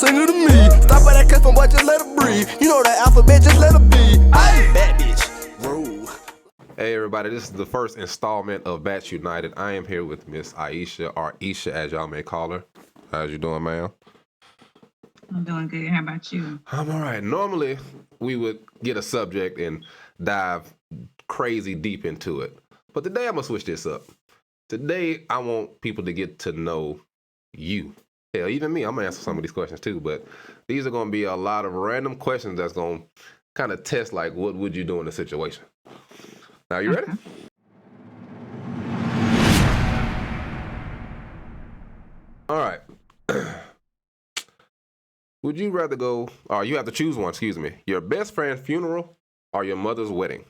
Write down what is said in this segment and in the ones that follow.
singer to me. Stop at that custom, boy, just let her breathe. You know that alphabet, just let her be. Aye, bad bitch, rule. Hey everybody, this is the first installment of Bats United. I am here with Miss Aisha, or Esha as y'all may call her. How's you doing, ma'am? I'm doing good. How about you? I'm all right. Normally, we would get a subject and dive crazy deep into it. But today, I'm going to switch this up. Today, I want people to get to know you. Hell, even me, I'm going to answer some of these questions too. But these are going to be a lot of random questions that's going to kind of test, like, what would you do in a situation? Now, you ready? All right. Would you rather go, or you have to choose one, excuse me, your best friend's funeral or your mother's wedding?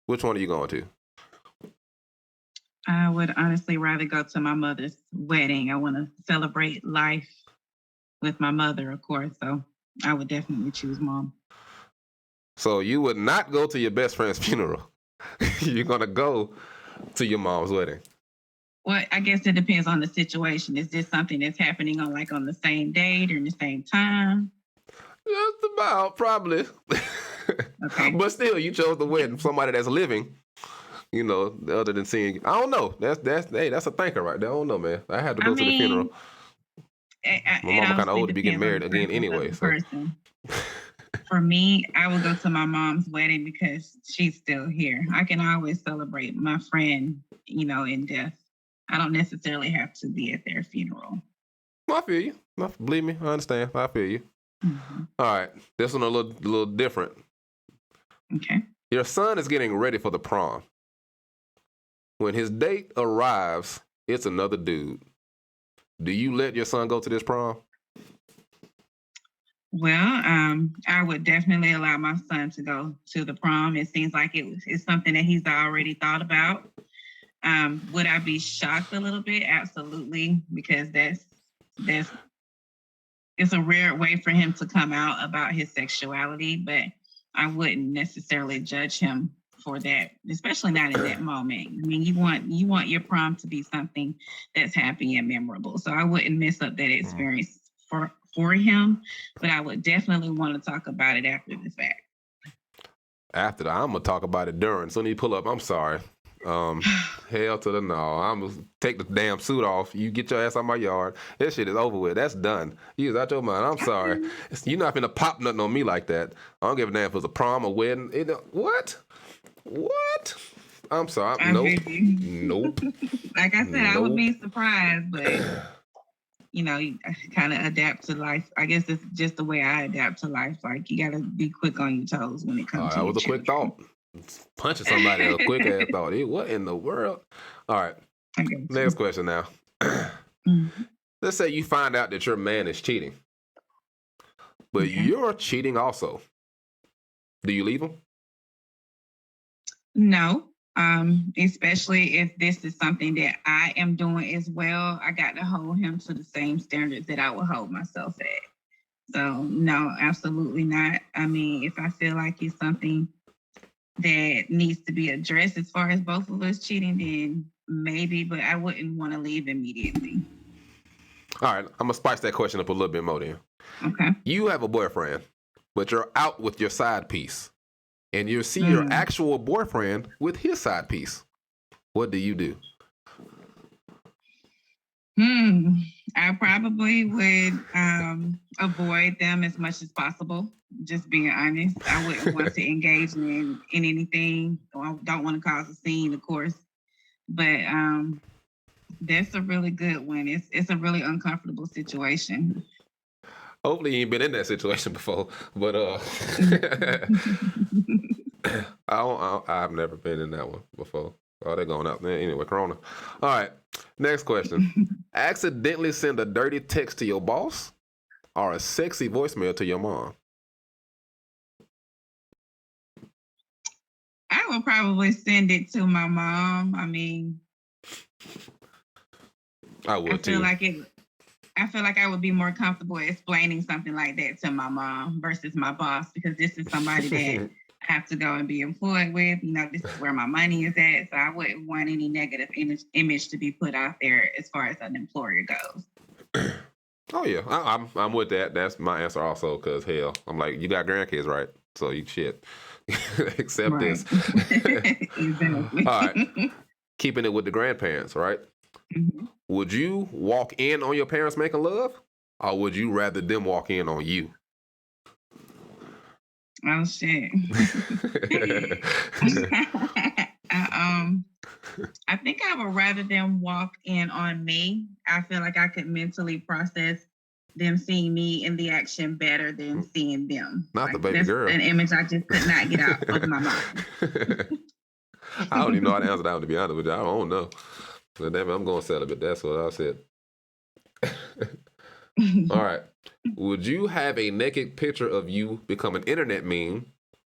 Which one are you going to? I would honestly rather go to my mother's wedding. I want to celebrate life with my mother, of course. So I would definitely choose mom. So you would not go to your best friend's funeral. You're going to go to your mom's wedding. Well, I guess it depends on the situation. Is this something that's happening on the same date or in the same time? Just about, probably. Okay. But still, you chose the wedding. Somebody that's living, you know, other than seeing. I don't know. That's a thinker right there. I don't know, man. I had to go to the funeral. My mama kind of old to be getting married again anyway. So. For me, I would go to my mom's wedding because she's still here. I can always celebrate my friend, in death. I don't necessarily have to be at their funeral. I feel you. Believe me, I understand. I feel you. Mm-hmm. All right. This one a little different. Okay. Your son is getting ready for the prom. When his date arrives, it's another dude. Do you let your son go to this prom? Well, I would definitely allow my son to go to the prom. It seems like it's something that he's already thought about. Would I be shocked a little bit? Absolutely, because it's a rare way for him to come out about his sexuality, but I wouldn't necessarily judge him for that, especially not in that moment. I mean, you want your prom to be something that's happy and memorable. So I wouldn't mess up that experience for him, but I would definitely want to talk about it after the fact. After that, I'm gonna talk about it during. So you pull up. I'm sorry. Hell to the no. I'm gonna take the damn suit off. You get your ass out my yard. This shit is over with. That's done. You was out your mind. I'm sorry. You're not finna pop nothing on me like that. I don't give a damn if it's a prom, a wedding. What? I'm sorry. Nope. Like I said, I would be surprised, but you kind of adapt to life. I guess it's just the way I adapt to life. Like you gotta be quick on your toes when it comes to that was a quick thought. Punching somebody a quick ass thought. What in the world? All right. Next question now. Mm-hmm. Let's say you find out that your man is cheating, but you're cheating also. Do you leave him? No. Especially if this is something that I am doing as well. I got to hold him to the same standards that I would hold myself at. So no, absolutely not. I mean, if I feel like it's something that needs to be addressed as far as both of us cheating, then maybe, but I wouldn't want to leave immediately. All right, I'm going to spice that question up a little bit more then. Okay. You have a boyfriend, but you're out with your side piece, and you see your actual boyfriend with his side piece. What do you do? I probably would avoid them as much as possible. Just being honest, I wouldn't want to engage in anything. I don't want to cause a scene, of course. But that's a really good one. It's a really uncomfortable situation. Hopefully you ain't been in that situation before, but I've never been in that one before. Oh, they're going out there anyway. Corona. All right. Next question. Accidentally send a dirty text to your boss or a sexy voicemail to your mom? I would probably send it to my mom. I mean, I would too. I feel like I would be more comfortable explaining something like that to my mom versus my boss, because this is somebody that I have to go and be employed with. This is where my money is at. So I wouldn't want any negative image to be put out there as far as an employer goes. Oh yeah, I'm with that. That's my answer also. Cause hell, I'm like, you got grandkids, right? So you shit. Accept Right. this. Exactly. All right. Keeping it with the grandparents, right? Mhm. Would you walk in on your parents making love, or would you rather them walk in on you? Oh shit. um, I think I would rather them walk in on me. I feel like I could mentally process them seeing me in the action better than seeing them. Not the Like baby that's girl. an image I just could not get out of my mind. I don't even know how to answer that one, to be honest with you. I don't know. But damn it, I'm going celibate. That's what I said. All right. Would you have a naked picture of you become an internet meme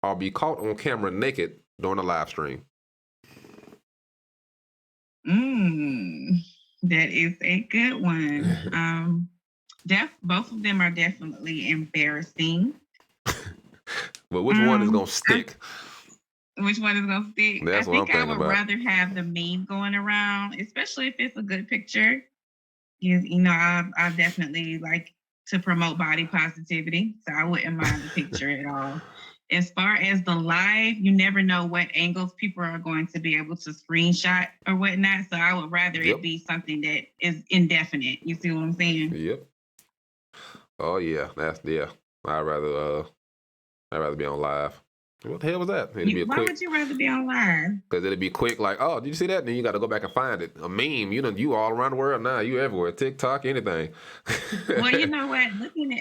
or be caught on camera naked during a live stream? That is a good one. Both of them are definitely embarrassing. But which one is going to stick? Which one is gonna stick? That's I what I'm think I thinking would about. rather have the meme going around, especially if it's a good picture. Because I definitely like to promote body positivity, so I wouldn't mind the picture at all. As far as the live, you never know what angles people are going to be able to screenshot or whatnot. So I would rather Yep. it be something that is indefinite. You see what I'm saying? Yep. Oh yeah, I'd rather be on live. What the hell was that? Why would you rather be on live? Because it'd be quick, like, oh, did you see that? And then you got to go back and find it. A meme, you all around the world now. You everywhere. TikTok, anything. Well, you know what? Looking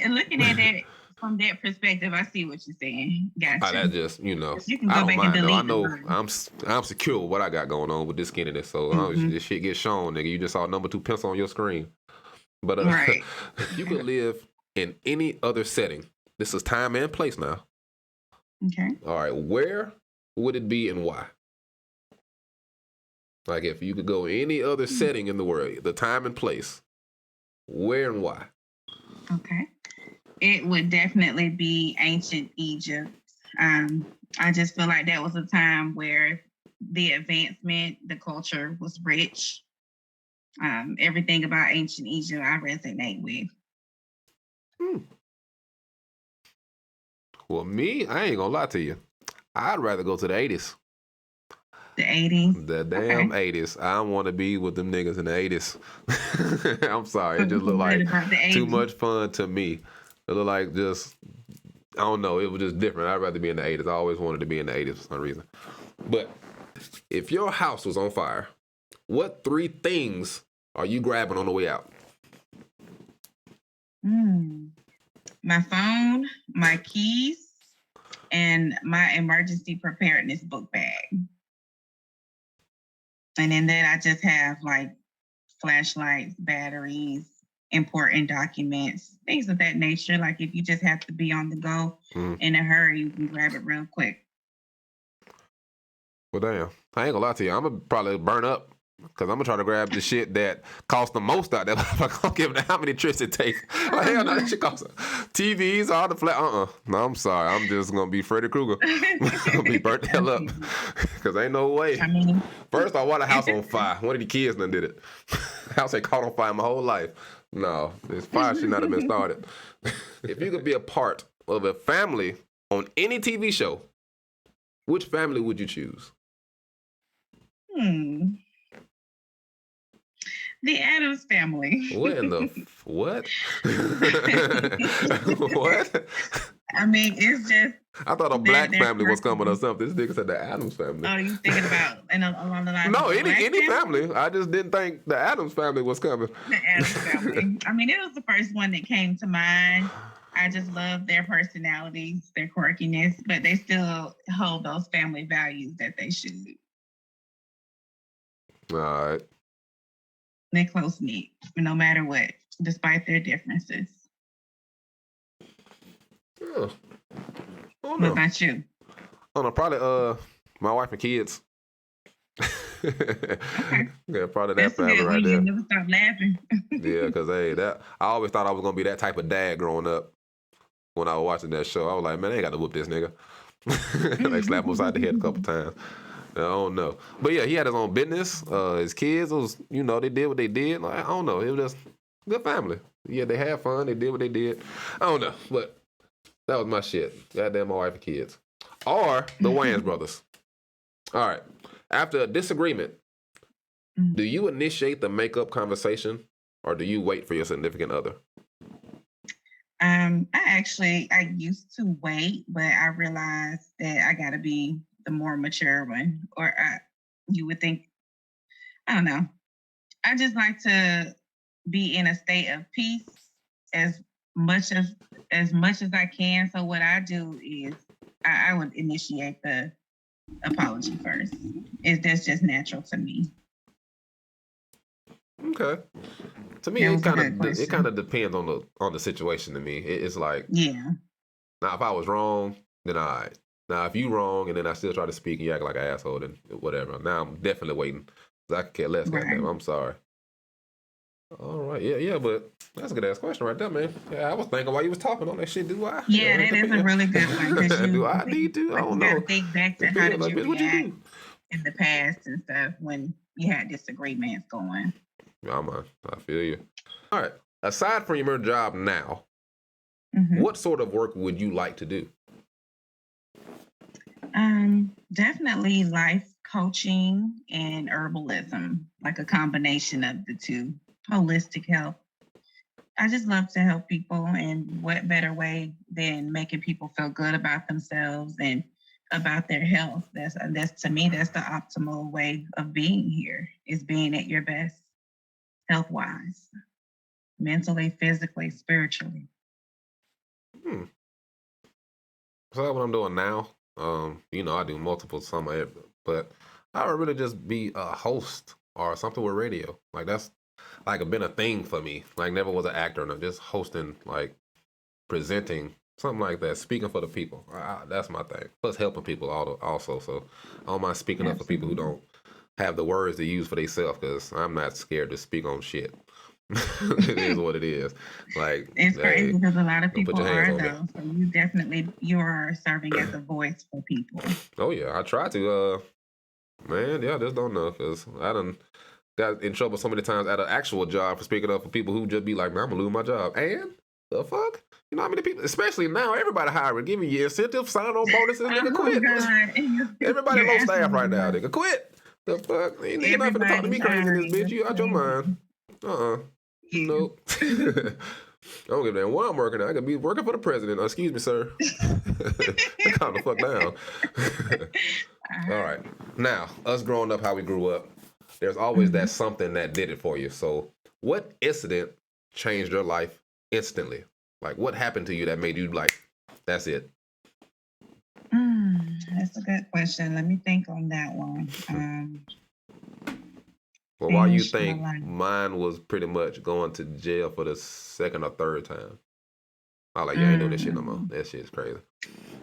at it from that perspective, I see what you're saying. Gotcha. That just, You can I go don't back and mind though. I delete know the I'm secure with what I got going on with this skinniness. So this shit gets shown, nigga. You just saw number 2 pencil on your screen. But right. if you could live in any other setting, this is time and place now. Okay. All right, where would it be and why? Like if you could go any other setting in the world, the time and place, where and why? Okay. It would definitely be ancient Egypt. I just feel like that was a time where the advancement, the culture was rich. Everything about ancient Egypt I resonate with. Well, me, I ain't gonna lie to you. I'd rather go to the 80s. The 80s? The damn 80s. I want to be with them niggas in the 80s. I'm sorry. It just looked like too much fun to me. It looked like just, I don't know. It was just different. I'd rather be in the 80s. I always wanted to be in the 80s for some reason. But if your house was on fire, what 3 things are you grabbing on the way out? My phone, my keys, and my emergency preparedness book bag. And in that, I just have like flashlights, batteries, important documents, things of that nature. Like if you just have to be on the go in a hurry, you can grab it real quick. Well, damn. I ain't gonna lie to you. I'm gonna probably burn up because I'm gonna try to grab the shit that costs the most out there. I don't give a how many trips it takes. Like, hell no, that shit costs TVs, all the flat. No, I'm sorry. I'm just gonna be Freddy Krueger. I'm gonna be burnt the hell up because ain't no way. I mean, first, I want a house on fire. One of the kids done did it. House ain't caught on fire my whole life. No, this fire should not have been started. If you could be a part of a family on any TV show, which family would you choose? The Addams Family. What in the what? What? I mean, it's just. I thought a black family was coming or something. This nigga said the Addams Family. Oh, you thinking about along the lines? No, of any family. I just didn't think the Addams Family was coming. The Addams Family. I mean, it was the first one that came to mind. I just love their personalities, their quirkiness, but they still hold those family values that they should. All right. They're close knit, no matter what, despite their differences. Oh. What about you? Oh no, probably my wife and kids. Okay. Yeah, probably That's that family good. right You there. never stop laughing. Yeah, because I always thought I was gonna be that type of dad growing up. When I was watching that show, I was like, man, I ain't got to whoop this nigga. Like slap him upside the head a couple times. I don't know, but yeah, he had his own business. His kids, it was, they did what they did. Like, I don't know, it was just good family. Yeah, they had fun. They did what they did. I don't know, but that was my shit. Goddamn, my wife and kids. Or the Wayans brothers. All right. After a disagreement, do you initiate the makeup conversation or do you wait for your significant other? I used to wait, but I realized that I gotta be the more mature one. You would think, I don't know. I just like to be in a state of peace as much as I can. So what I do is I would initiate the apology first. That's just natural to me. Okay. To me, That it was a kind good of question. depends on the situation. To me, it's like Yeah. now if I was wrong, then all right. Now if you wrong and then I still try to speak and you act like an asshole, then whatever. Now I'm definitely waiting. 'Cause I could care less. Right. Goddamn, I'm sorry. All right, yeah, but that's a good ass question right there, man. Yeah, I was thinking while you was talking on that shit. Do I? Yeah, It that is a depends. really good one because Do I need to? I like you don't got to know. think back to how Depends. did Like, you bitch, what you react do? in the past and stuff when you had disagreements going. Yeah, man, I feel you. All right. Aside from your job now, Mm-hmm. what sort of work would you like to do? Definitely life coaching and herbalism, like a combination of the two. Holistic health. I just love to help people, and what better way than making people feel good about themselves and about their health. That's to me, that's the optimal way of being here, is being at your best health wise, mentally, physically, spiritually. Hmm. So that's what I'm doing now. I do multiple some of it, but I would really just be a host or something with radio. Like that's like been a thing for me. Like never was an actor, no, just hosting, like presenting, something like that, speaking for the people. That's my thing. Plus helping people also. So I don't mind speaking up for people who Absolutely. don't have the words to use for themselves because I'm not scared to speak on shit. It is what it is. Like, It's crazy hey, because a lot of don't put people your hands are on me. though. So you are serving as a voice for people. Oh yeah, I try to. Man, yeah, I just don't know because I done got in trouble so many times at an actual job for speaking up for people who just be like, "Man, I'm gonna lose my job." And the fuck, you know how many people, especially now, everybody hiring, giving you incentives, sign-on bonuses, nigga, Oh quit. God, Everybody you're low staff right absolutely now, right. nigga, quit. The fuck, you're not finna talk to me Everybody's crazy in this hiring. bitch. It's You out your mind? crazy. Yeah. Nope. I don't give a damn where I'm working at. I could be working for the president. Excuse me, sir. Calm the fuck down. All right. Now, us growing up how we grew up, there's always that Mhm. something that did it for you. So, what incident changed your life instantly? Like, what happened to you that made you like, that's it? That's a good question. Let me think on that one. Well, while you Changed my think, life. mine was pretty much going to jail for the second or third time. I was like, yeah, I ain't doing this shit no more. Mm, That shit's crazy.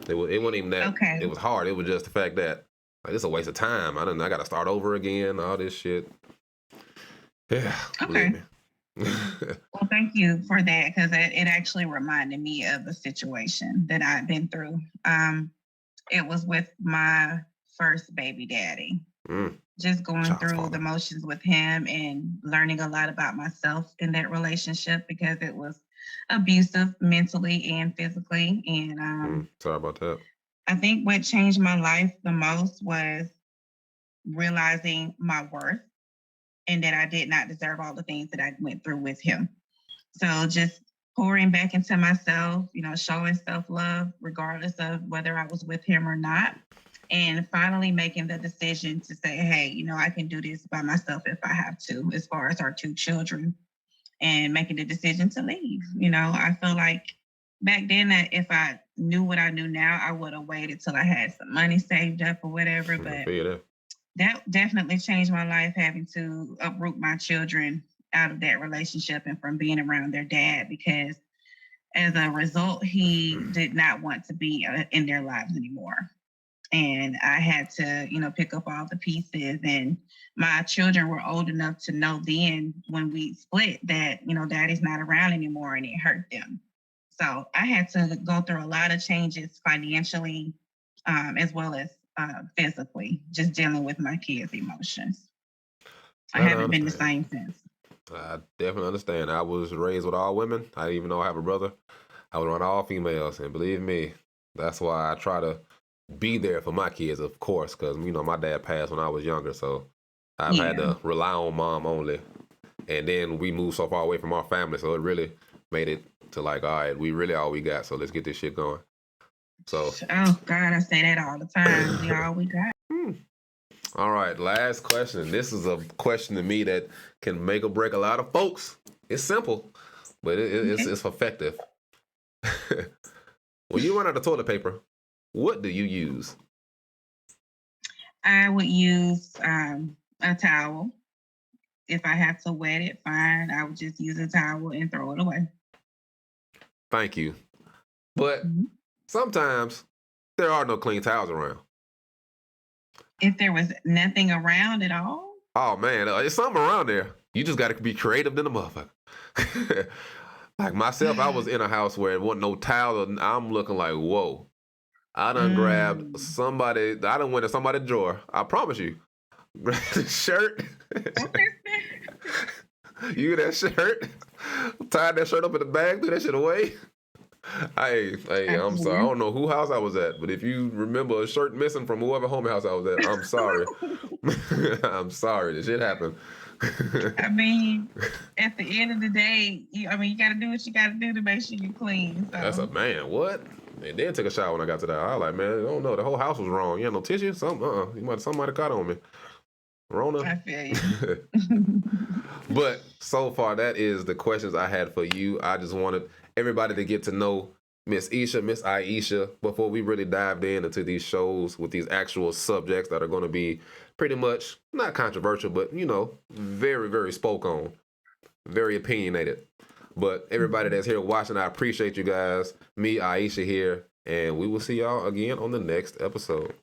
It wasn't even that. okay. It was hard. It was just the fact that like it's a waste of time. I got to start over again. All this shit. Yeah, believe Okay. me. Well, thank you for that because it actually reminded me of a situation that I've been through. It was with my first baby daddy. Just going Child's through the father. motions with him and learning a lot about myself in that relationship because it was abusive mentally and physically. And Sorry about that. I think what changed my life the most was realizing my worth and that I did not deserve all the things that I went through with him. So just pouring back into myself, showing self love, regardless of whether I was with him or not. And finally making the decision to say, hey, I can do this by myself if I have to, as far as our two children, and making the decision to leave. I feel like back then that if I knew what I knew now, I would have waited till I had some money saved up or whatever. But that definitely changed my life, having to uproot my children out of that relationship and from being around their dad, because as a result, he did not want to be in their lives anymore. And I had to, pick up all the pieces. And my children were old enough to know then when we split that, daddy's not around anymore, and it hurt them. So I had to go through a lot of changes financially, as well as physically, just dealing with my kids' emotions. I I haven't been the understand. same since. I definitely understand. I was raised with all women. I didn't even know I have a brother. I was around all females, and believe me, that's why I try to be there for my kids, of course, because my dad passed when I was younger, so I've had Yeah. to rely on mom only. And then we moved so far away from our family, so it really made it to like, all right, we really all we got, so let's get this shit going. So, Oh God, I say that all the time. We all we got. all right, last question. This is a question to me that can make or break a lot of folks. It's simple, but it's effective. When you run out of toilet paper, what do you use? I would use a towel. If I have to wet it, fine. I would just use a towel and throw it away. Thank you. But sometimes there are no clean towels around. If there was nothing around at all, Oh man, there's something around there. You just got to be creative than a motherfucker. Like myself, I was in a house where there wasn't no towel. And I'm looking like, whoa. I done grabbed somebody. I done went in somebody's drawer. I promise you. Grabbed a shirt. You that shirt? Tied that shirt up in the bag, threw that shit away. Hey, I'm sorry. I don't know who house I was at, but if you remember a shirt missing from whoever homie house I was at, I'm sorry. I'm sorry. This shit happened. I mean, at the end of the day, you got to do what you got to do to make sure you're clean. So. That's a man. What? And then took a shower when I got to that. I was like, man, I don't know. The whole house was wrong. You had no tissue? Somebody caught on me. Rona. I feel you. But so far, that is the questions I had for you. I just wanted everybody to get to know Miss Esha, Miss Aisha, before we really dived into these shows with these actual subjects that are going to be pretty much not controversial, but very, very spoke on, very opinionated. But everybody that's here watching, I appreciate you guys. Me, Aisha here, and we will see y'all again on the next episode.